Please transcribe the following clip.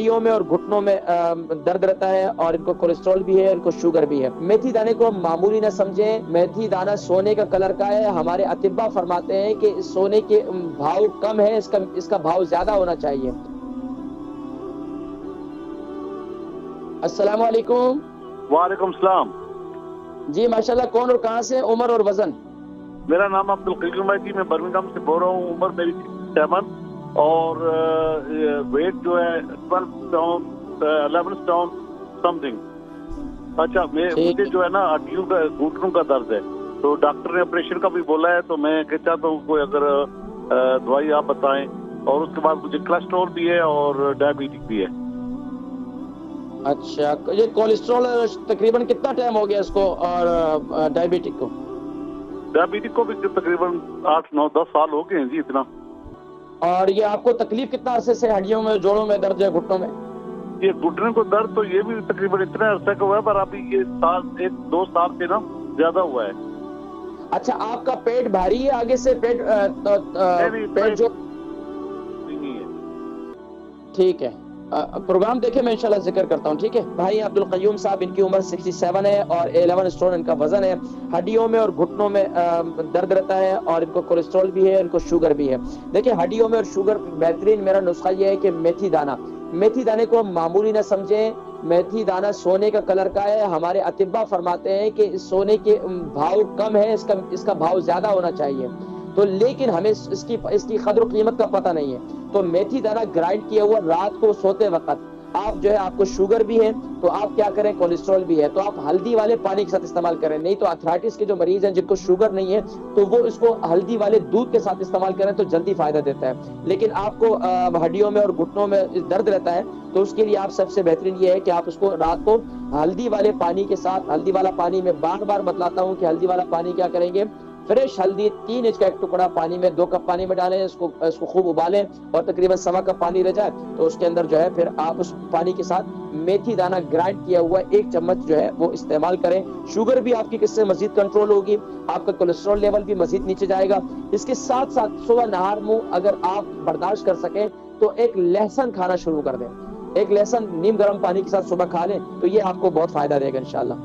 हड्डियों में और घुटनों में दर्द रहता है और इनको कोलेस्ट्रॉल भी है, इनको शुगर भी है। मेथी दाने को मामूली ना समझें। मेथी दाना सोने का कलर का है। हमारे अतिब्बा फरमाते हैं कि सोने के भाव कम है, इसका भाव ज्यादा होना चाहिए। अस्सलाम वालेकुम। वालेकुम सलाम। जी माशाल्लाह। कौन और कहाँ से? उम्र और वजन? मेरा नाम अब्दुल कयूम है जी, मैं बर्मिंघम से बोल रहा हूँ। उम्र मेरी 67 और वेट जो है 12 स्टोन 11 स्टोन समथिंग। अच्छा, मुझे जो है ना हड्डियों का घुटनों का दर्द है, तो डॉक्टर ने ऑपरेशन का भी बोला है, तो मैं चाहता हूँ कोई अगर दवाई आप बताएं। और उसके बाद मुझे कोलेस्ट्रॉल भी है और डायबिटीज भी है। अच्छा, ये कोलेस्ट्रॉल तकरीबन कितना टाइम हो गया इसको और डायबिटिक को? डायबिटीज को भी तकरीबन 8 9 10 साल हो गए हैं जी, इतना। और ये आपको तकलीफ कितना अरसे से हड्डियों में, जोड़ों में दर्द है, घुटनों में? ये घुटने को दर्द तो ये भी तकरीबन इतना अरसे का हुआ है, पर अभी ये एक दो साल से ना ज्यादा हुआ है। अच्छा, आपका पेट भारी है आगे से? पेट जो नहीं है। ठीक है, प्रोग्राम देखे मैं इंशाल्लाह जिक्र करता हूँ। ठीक है भाई। अब्दुल कयूम साहब, इनकी उम्र 67 है और 11 स्टोन इनका वजन है। हड्डियों में और घुटनों में दर्द रहता है और इनको कोलेस्ट्रॉल भी है, इनको शुगर भी है। देखिए, हड्डियों में और शुगर बेहतरीन मेरा नुस्खा ये है कि मेथी दाना, मेथी दाने को मामूली ना समझें। मेथी दाना सोने का कलर का है। हमारे अतिब्बा फरमाते हैं कि सोने के भाव कम है, इसका भाव ज्यादा होना चाहिए। तो लेकिन हमें इसकी कदर कीमत का पता नहीं है। तो मेथी दाना ग्राइंड किया हुआ रात को सोते वक्त आप जो है, आपको शुगर भी है तो आप क्या करें, कोलेस्ट्रॉल भी है तो आप हल्दी वाले पानी के साथ इस्तेमाल करें। नहीं तो अर्थराइटिस के जो मरीज हैं जिनको शुगर नहीं है, तो वो इसको हल्दी वाले दूध के साथ इस्तेमाल करें तो जल्दी फायदा देता है। लेकिन आपको हड्डियों में और घुटनों में दर्द रहता है, तो उसके लिए आप सबसे बेहतरीन ये है कि आप उसको रात को हल्दी वाले पानी के साथ, हल्दी वाला पानी में बार बार बतलाता हूँ कि हल्दी वाला पानी क्या करेंगे, फ्रेश हल्दी 3 इंच का एक टुकड़ा पानी में 2 कप पानी में डालें, इसको खूब उबालें और तकरीबन 1.25 कप पानी रह जाए तो उसके अंदर जो है फिर आप उस पानी के साथ मेथी दाना ग्राइंड किया हुआ 1 चम्मच जो है वो इस्तेमाल करें। शुगर भी आपकी किससे मजीद कंट्रोल होगी, आपका कोलेस्ट्रॉल लेवल भी मजीद नीचे जाएगा। इसके साथ साथ सुबह नहार मुंह अगर आप बर्दाश्त कर सकें तो एक लहसुन खाना शुरू कर दें। एक लहसुन नीम गर्म पानी के साथ सुबह खा लें तो ये आपको बहुत फायदा देगा इंशाल्लाह।